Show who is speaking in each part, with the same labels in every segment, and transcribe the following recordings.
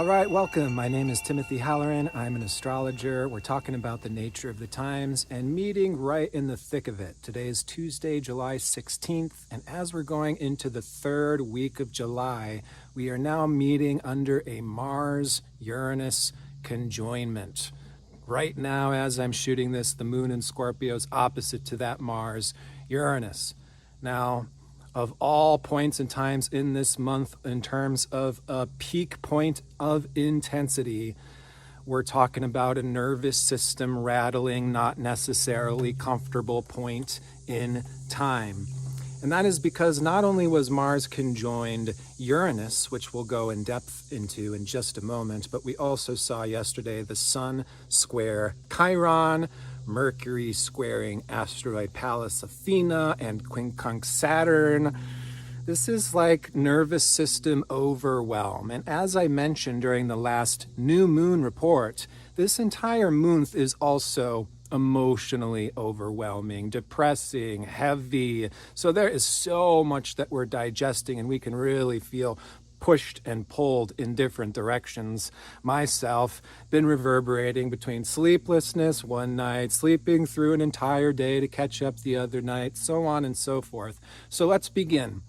Speaker 1: All right, welcome. My name is Timothy Halloran. I'm an astrologer. We're talking about the nature of the times and meeting right in the thick of it. Today is Tuesday, July 16th, and as we're going into the third week of July, we are now meeting under a Mars-Uranus conjoinment. Right now, as I'm shooting this, the moon in Scorpio is opposite to that Mars, Uranus. Now, of all points and times in this month in terms of a peak point of intensity, we're talking about a nervous system rattling, not necessarily comfortable point in time. And that is because not only was Mars conjoined Uranus, which we'll go in depth into in just a moment, but we also saw yesterday the Sun square Chiron, Mercury squaring asteroid Pallas Athena and quincunx Saturn. This is like nervous system overwhelm. And as I mentioned during the last new moon report, this entire month is also emotionally overwhelming, depressing, heavy. So there is so much that we're digesting, and we can really feel pushed and pulled in different directions. Myself, been reverberating between sleeplessness one night, sleeping through an entire day to catch up the other night, so on and so forth. So let's begin.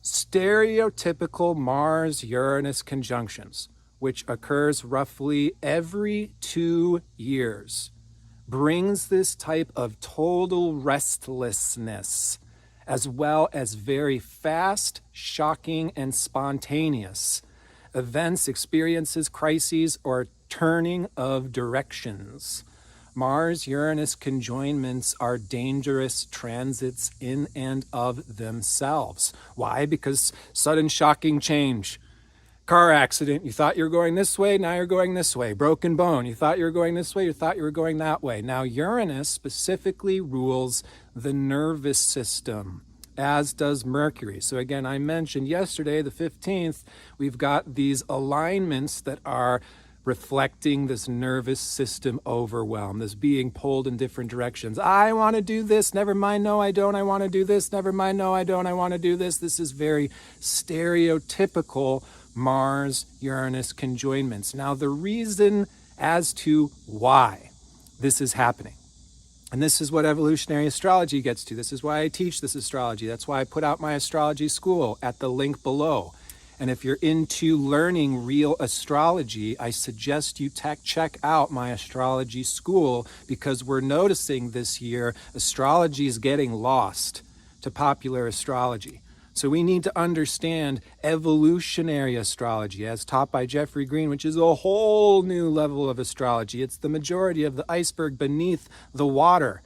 Speaker 1: Stereotypical Mars-Uranus conjunctions, which occurs roughly every 2 years, brings this type of total restlessness, as well as very fast, shocking, and spontaneous events, experiences, crises, or turning of directions. Mars-Uranus conjoinments are dangerous transits in and of themselves. Why? Because sudden shocking change. Car accident, you thought you were going this way, now you're going this way. Broken bone, you thought you were going this way, you thought you were going that way. Now Uranus specifically rules the nervous system, as does Mercury. So again, I mentioned yesterday, the 15th, we've got these alignments that are reflecting this nervous system overwhelm, this being pulled in different directions. I want to do this, never mind, no I don't, I want to do this, never mind, no I don't, I want to do this. This is very stereotypical Mars-Uranus conjoinments. Now, the reason as to why this is happening, and this is what evolutionary astrology gets to. This is why I teach this astrology. That's why I put out my astrology school at the link below. And if you're into learning real astrology, I suggest you check out my astrology school, because we're noticing this year astrology is getting lost to popular astrology. So we need to understand evolutionary astrology as taught by Jeffrey Green, which is a whole new level of astrology. It's the majority of the iceberg beneath the water.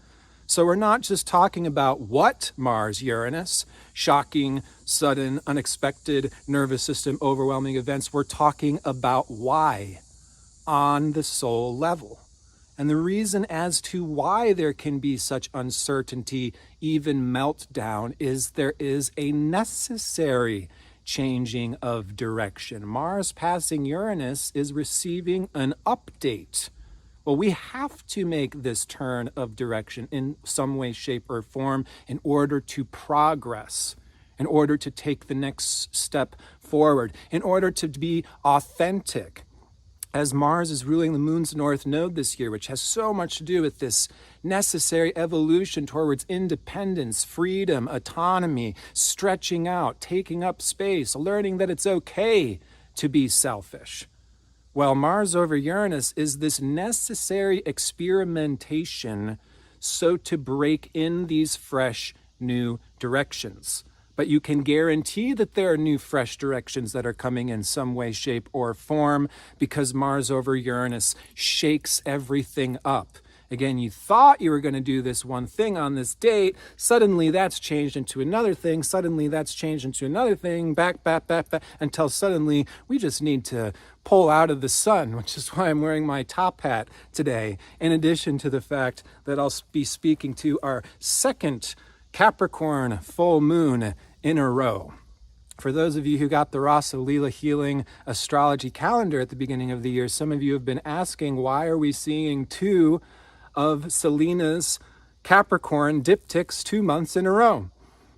Speaker 1: So we're not just talking about what Mars-Uranus, shocking, sudden, unexpected, nervous system overwhelming events. We're talking about why on the soul level. And the reason as to why there can be such uncertainty, even meltdown, is there is a necessary changing of direction. Mars passing Uranus is receiving an update. Well, we have to make this turn of direction in some way, shape, or form in order to progress, in order to take the next step forward, in order to be authentic. As Mars is ruling the moon's north node this year, which has so much to do with this necessary evolution towards independence, freedom, autonomy, stretching out, taking up space, learning that it's okay to be selfish. Well, Mars over Uranus is this necessary experimentation so to break in these fresh new directions. But you can guarantee that there are new fresh directions that are coming in some way, shape, or form, because Mars over Uranus shakes everything up. Again, you thought you were going to do this one thing on this date. Suddenly that's changed into another thing. Suddenly that's changed into another thing. Back, until suddenly we just need to pull out of the sun, which is why I'm wearing my top hat today. In addition to the fact that I'll be speaking to our second Capricorn full moon in a row. For those of you who got the Rasa Leela Healing astrology calendar at the beginning of the year, some of you have been asking, why are we seeing two of Selena's Capricorn diptychs 2 months in a row?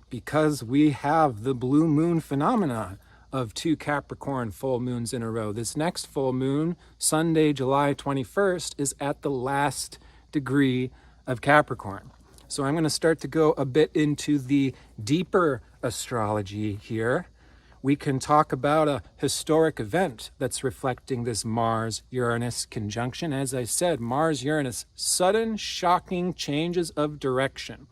Speaker 1: Because we have the blue moon phenomenon of 2 Capricorn full moons in a row. This next full moon, Sunday, July 21st, is at the last degree of Capricorn. So I'm going to start to go a bit into the deeper astrology here. We can talk about a historic event that's reflecting this Mars-Uranus conjunction. As I said, Mars-Uranus, sudden, shocking changes of direction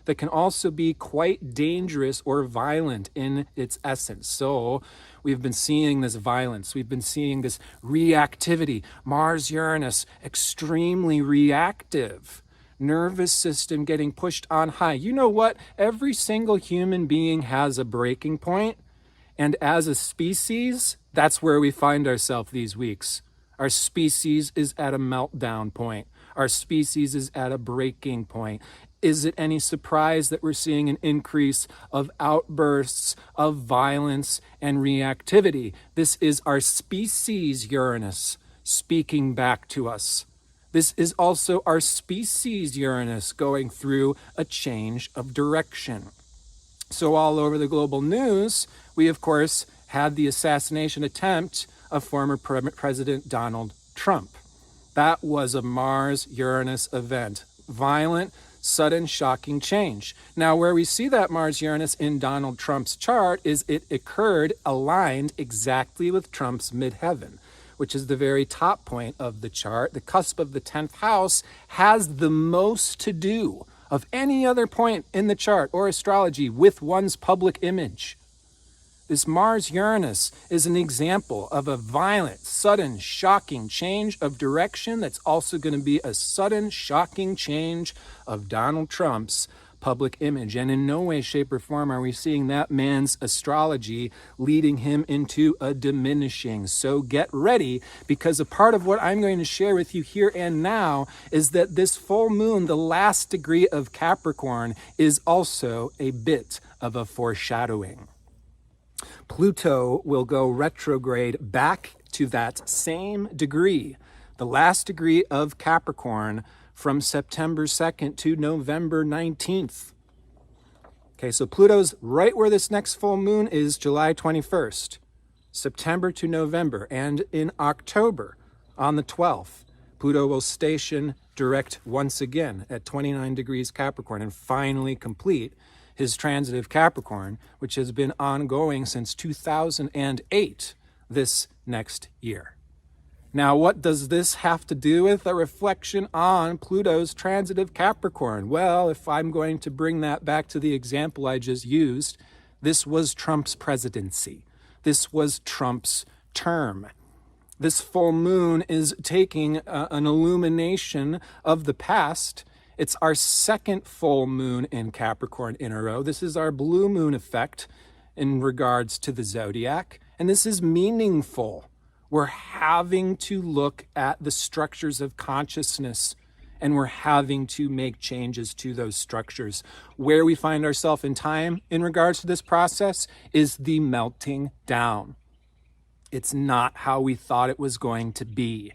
Speaker 1: that can also be quite dangerous or violent in its essence. So we've been seeing this violence. We've been seeing this reactivity. Mars-Uranus, extremely reactive. Nervous system getting pushed on high. You know what? Every single human being has a breaking point. And as a species, that's where we find ourselves these weeks. Our species is at a meltdown point. Our species is at a breaking point. Is it any surprise that we're seeing an increase of outbursts of violence and reactivity? This is our species Uranus speaking back to us. This is also our species Uranus going through a change of direction. So all over the global news, we of course had the assassination attempt of former President Donald Trump. That was a Mars-Uranus event. Violent, sudden, shocking change. Now, where we see that Mars-Uranus in Donald Trump's chart is it occurred aligned exactly with Trump's midheaven, which is the very top point of the chart. The cusp of the 10th house has the most to do of any other point in the chart or astrology with one's public image. This Mars-Uranus is an example of a violent, sudden, shocking change of direction that's also going to be a sudden, shocking change of Donald Trump's public image. And in no way, shape, or form are we seeing that man's astrology leading him into a diminishing. So get ready, because a part of what I'm going to share with you here and now is that this full moon, the last degree of Capricorn, is also a bit of a foreshadowing. Pluto will go retrograde back to that same degree, the last degree of Capricorn, from September 2nd to November 19th. Okay, so Pluto's right where this next full moon is, July 21st, September to November. And in October, on the 12th, Pluto will station direct once again at 29 degrees Capricorn and finally complete his transit of Capricorn, which has been ongoing since 2008, this next year. Now, what does this have to do with a reflection on Pluto's transit of Capricorn? Well, if I'm going to bring that back to the example I just used, this was Trump's presidency. This was Trump's term. This full moon is taking an illumination of the past. It's our second full moon in Capricorn in a row. This is our blue moon effect in regards to the zodiac, and this is meaningful. We're having to look at the structures of consciousness, and we're having to make changes to those structures. Where we find ourselves in time in regards to this process is the melting down. It's not how we thought it was going to be.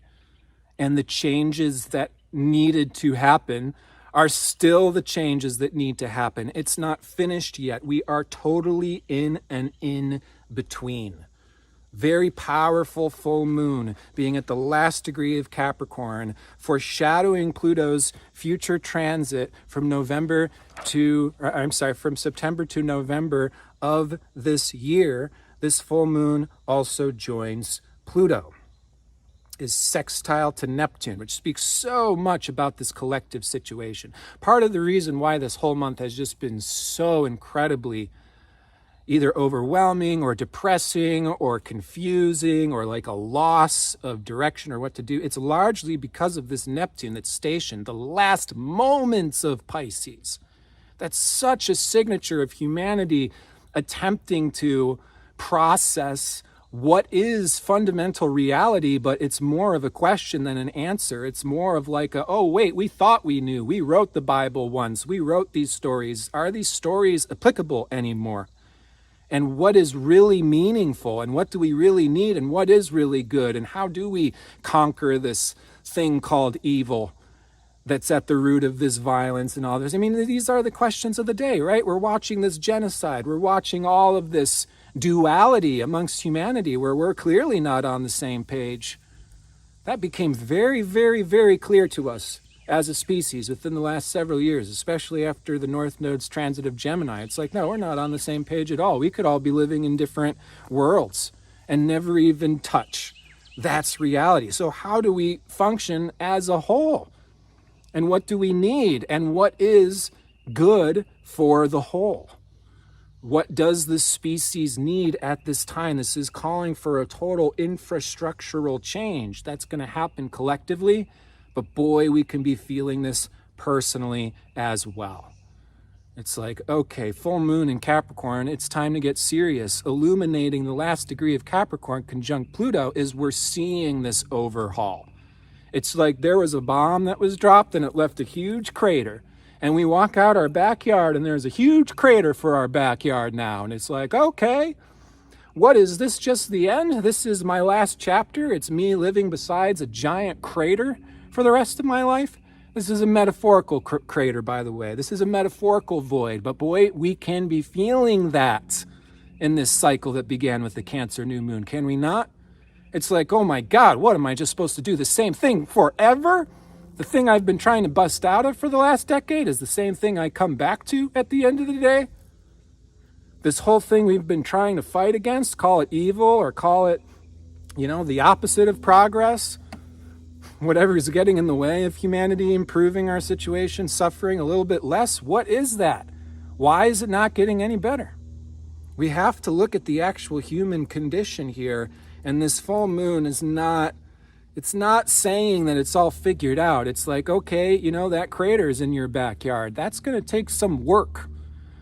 Speaker 1: And the changes that needed to happen are still the changes that need to happen. It's not finished yet. We are totally in an in-between. Very powerful full moon being at the last degree of Capricorn, foreshadowing Pluto's future transit from from September to November of this year. This full moon also joins Pluto, is sextile to Neptune, which speaks so much about this collective situation. Part of the reason why this whole month has just been so incredibly either overwhelming or depressing or confusing or like a loss of direction or what to do, it's largely because of this Neptune that's stationed the last moments of Pisces. That's such a signature of humanity attempting to process what is fundamental reality, but it's more of a question than an answer. It's more of like oh wait, we thought we knew. We wrote the Bible once. We wrote these stories. Are these stories applicable anymore? And what is really meaningful, and what do we really need, and what is really good, and how do we conquer this thing called evil that's at the root of this violence and all this? I mean, these are the questions of the day, right? We're watching this genocide. We're watching all of this duality amongst humanity where we're clearly not on the same page. That became very, very, very clear to us as a species within the last several years, especially after the North Node's transit of Gemini. It's like, no, we're not on the same page at all. We could all be living in different worlds and never even touch. That's reality. So how do we function as a whole? And what do we need? And what is good for the whole? What does this species need at this time? This is calling for a total infrastructural change. That's going to happen collectively, but boy, we can be feeling this personally as well. It's like, okay, full moon in Capricorn, it's time to get serious. Illuminating the last degree of Capricorn conjunct Pluto is we're seeing this overhaul. It's like there was a bomb that was dropped and it left a huge crater. And we walk out our backyard and there's a huge crater for our backyard now. And it's like, okay, what is this, just the end? This is my last chapter. It's me living beside a giant crater for the rest of my life. This is a metaphorical crater, by the way. This is a metaphorical void. But boy, we can be feeling that in this cycle that began with the Cancer new moon, can we not? It's like, oh my God, what am I just supposed to do? The same thing forever? The thing I've been trying to bust out of for the last decade is the same thing I come back to at the end of the day. This whole thing we've been trying to fight against, call it evil or call it, the opposite of progress, whatever is getting in the way of humanity improving our situation, suffering a little bit less, what is that? Why is it not getting any better? We have to look at the actual human condition here, and this full moon is not, it's not saying that it's all figured out. It's like, okay, that crater is in your backyard. That's going to take some work.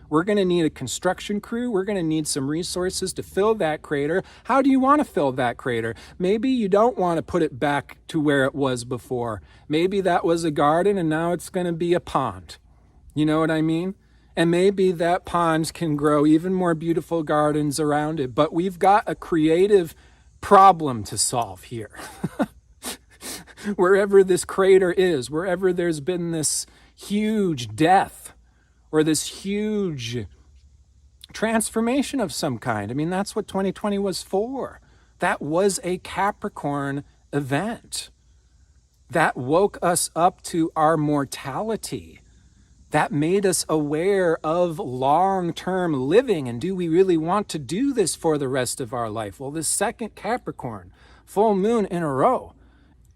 Speaker 1: We're going to need a construction crew. We're going to need some resources to fill that crater. How do you want to fill that crater? Maybe you don't want to put it back to where it was before. Maybe that was a garden and now it's going to be a pond. You know what I mean? And maybe that pond can grow even more beautiful gardens around it. But we've got a creative problem to solve here. Wherever this crater is, wherever there's been this huge death or this huge transformation of some kind. I mean, that's what 2020 was for. That was a Capricorn event. That woke us up to our mortality. That made us aware of long-term living. And do we really want to do this for the rest of our life? Well, this second Capricorn, full moon in a row.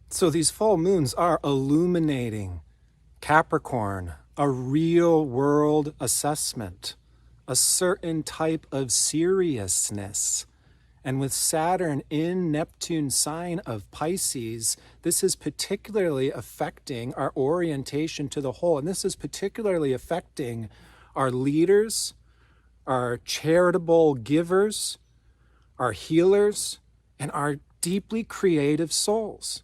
Speaker 1: So these full moons are illuminating Capricorn, a real world assessment, a certain type of seriousness. And with Saturn in Neptune's sign of Pisces, this is particularly affecting our orientation to the whole. And this is particularly affecting our leaders, our charitable givers, our healers, and our deeply creative souls.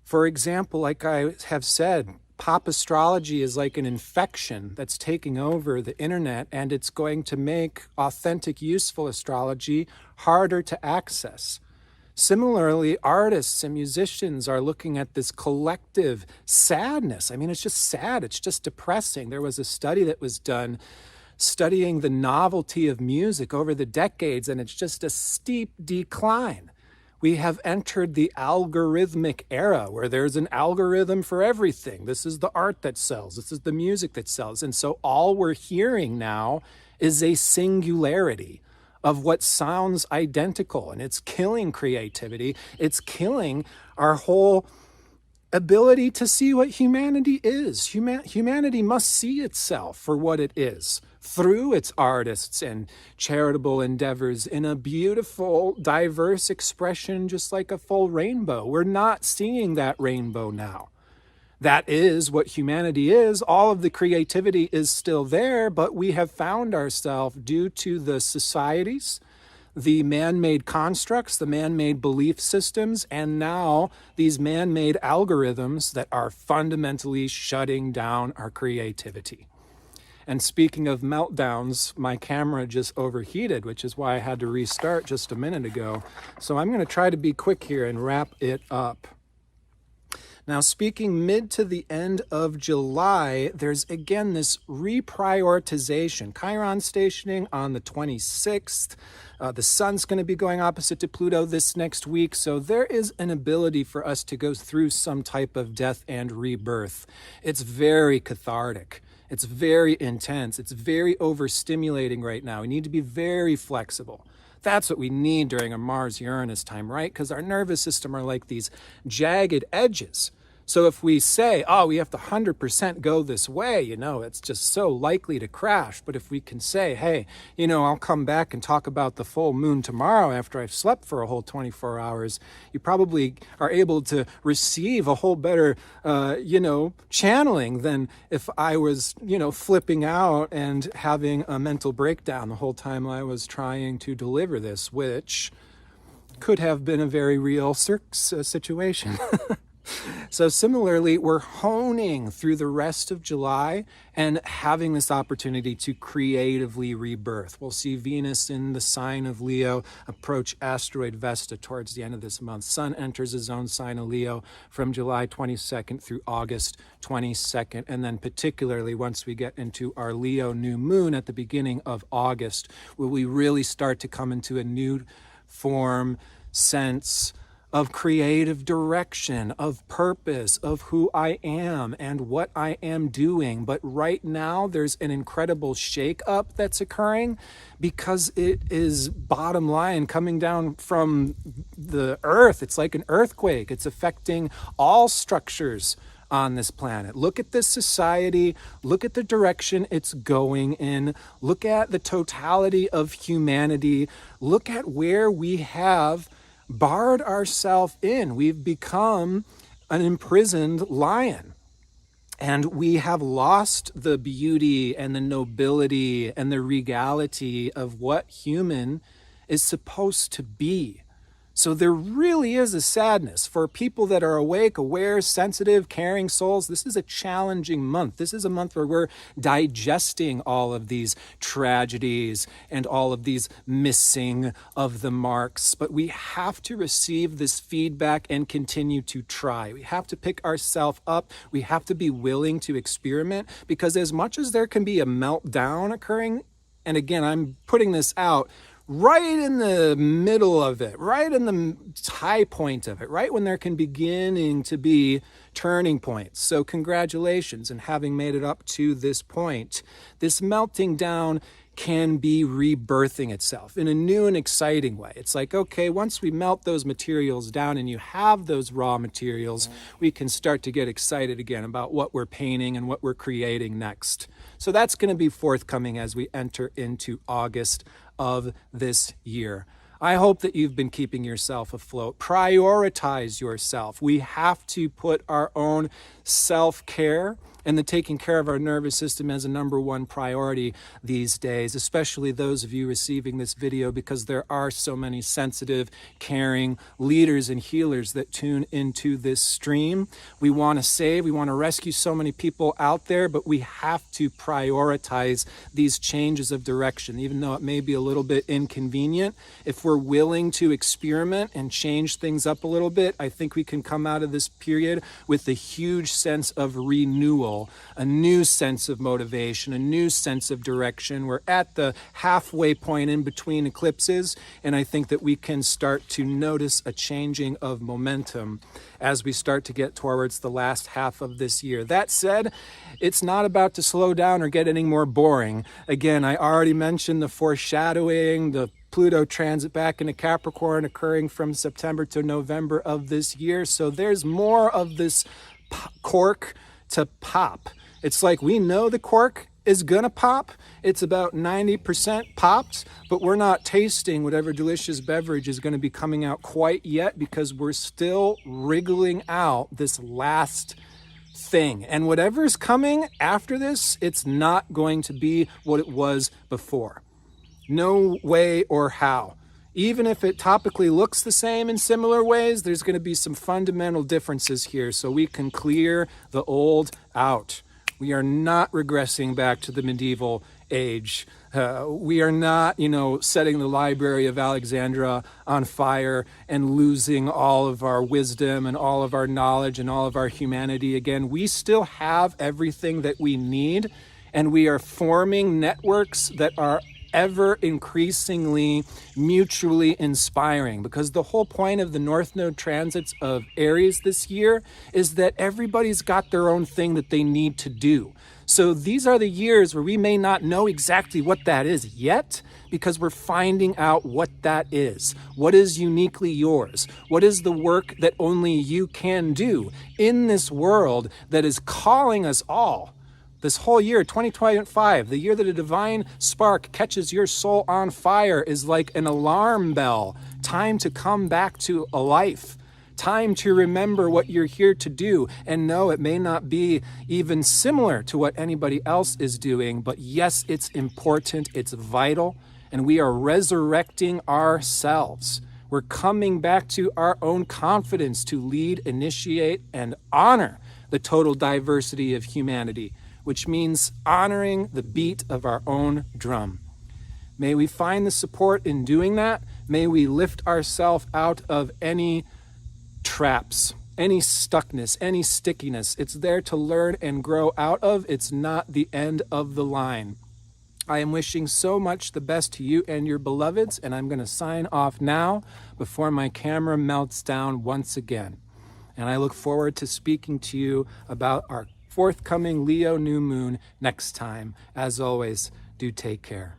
Speaker 1: For example, like I have said, pop astrology is like an infection that's taking over the internet, and it's going to make authentic, useful astrology harder to access. Similarly, artists and musicians are looking at this collective sadness. I mean, it's just sad. It's just depressing. There was a study that was done studying the novelty of music over the decades, and it's just a steep decline. We have entered the algorithmic era where there's an algorithm for everything. This is the art that sells. This is the music that sells. And so all we're hearing now is a singularity of what sounds identical. And it's killing creativity. It's killing our whole ability to see what humanity is. Humanity must see itself for what it is, through its artists and charitable endeavors in a beautiful, diverse expression, just like a full rainbow. We're not seeing that rainbow now. That is what humanity is. All of the creativity is still there, but we have found ourselves, due to the societies, the man-made constructs, the man-made belief systems, and now these man-made algorithms that are fundamentally shutting down our creativity. And speaking of meltdowns, my camera just overheated, which is why I had to restart just a minute ago. So I'm going to try to be quick here and wrap it up. Now, speaking mid to the end of July, there's again this reprioritization. Chiron stationing on the 26th. The sun's going to be going opposite to Pluto this next week. So there is an ability for us to go through some type of death and rebirth. It's very cathartic. It's very intense. It's very overstimulating right now. We need to be very flexible. That's what we need during a Mars-Uranus time, right? Because our nervous system are like these jagged edges. So if we say, oh, we have to 100% go this way, it's just so likely to crash. But if we can say, hey, I'll come back and talk about the full moon tomorrow after I've slept for a whole 24 hours, you probably are able to receive a whole better, channeling than if I was, flipping out and having a mental breakdown the whole time I was trying to deliver this, which could have been a very real situation. So similarly, we're honing through the rest of July and having this opportunity to creatively rebirth. We'll see Venus in the sign of Leo approach asteroid Vesta towards the end of this month. Sun enters his own sign of Leo from July 22nd through August 22nd. And then particularly once we get into our Leo new moon at the beginning of August, will we really start to come into a new form, sense of creative direction, of purpose, of who I am and what I am doing. But right now, there's an incredible shakeup that's occurring because it is bottom line coming down from the earth. It's like an earthquake. It's affecting all structures on this planet. Look at this society, look at the direction it's going in, look at the totality of humanity, look at where we have barred ourselves in. We've become an imprisoned lion. And we have lost the beauty and the nobility and the regality of what human is supposed to be. So there really is a sadness for people that are awake, aware, sensitive, caring souls. This is a challenging month. This is a month where we're digesting all of these tragedies and all of these missing of the marks. But we have to receive this feedback and continue to try. We have to pick ourselves up. We have to be willing to experiment, because as much as there can be a meltdown occurring, and again, I'm putting this out right in the middle of it, right in the high point of it, right when there can beginning to be turning points. So congratulations in having made it up to this point. This melting down can be rebirthing itself in a new and exciting way. It's like, okay, once we melt those materials down and you have those raw materials, we can start to get excited again about what we're painting and what we're creating next. So that's going to be forthcoming as we enter into August of this year. I hope that you've been keeping yourself afloat. Prioritize yourself. We have to put our own self-care and the taking care of our nervous system as a number one priority these days, especially those of you receiving this video, because there are so many sensitive, caring leaders and healers that tune into this stream. We want to save, we want to rescue so many people out there, but we have to prioritize these changes of direction, even though it may be a little bit inconvenient. If we're willing to experiment and change things up a little bit, I think we can come out of this period with a huge sense of renewal, a new sense of motivation, a new sense of direction. We're at the halfway point in between eclipses, and I think that we can start to notice a changing of momentum as we start to get towards the last half of this year. That said, it's not about to slow down or get any more boring. Again, I already mentioned the foreshadowing, the Pluto transit back into Capricorn occurring from September to November of this year. So there's more of this cork to pop. It's like we know the cork is gonna pop. It's about 90% popped, but we're not tasting whatever delicious beverage is gonna be coming out quite yet, because we're still wriggling out this last thing. And whatever's coming after this, it's not going to be what it was before. No way or how. Even if it topically looks the same in similar ways, there's going to be some fundamental differences here, so we can clear the old out. We are not regressing back to the medieval age. We are not, setting the Library of Alexandria on fire and losing all of our wisdom and all of our knowledge and all of our humanity again. We still have everything that we need, and we are forming networks that are ever increasingly mutually inspiring, because the whole point of the North Node transits of Aries this year is that everybody's got their own thing that they need to do. So these are the years where we may not know exactly what that is yet, because we're finding out what that is. What is uniquely yours? What is the work that only you can do in this world that is calling us all? This whole year, 2025, the year that a divine spark catches your soul on fire, is like an alarm bell. Time to come back to a life. Time to remember what you're here to do. And no, it may not be even similar to what anybody else is doing, but yes, it's important, it's vital, and we are resurrecting ourselves. We're coming back to our own confidence to lead, initiate, and honor the total diversity of humanity, which means honoring the beat of our own drum. May we find the support in doing that. May we lift ourselves out of any traps, any stuckness, any stickiness. It's there to learn and grow out of. It's not the end of the line. I am wishing so much the best to you and your beloveds, and I'm going to sign off now before my camera melts down once again. And I look forward to speaking to you about our forthcoming Leo new moon next time. As always, do take care.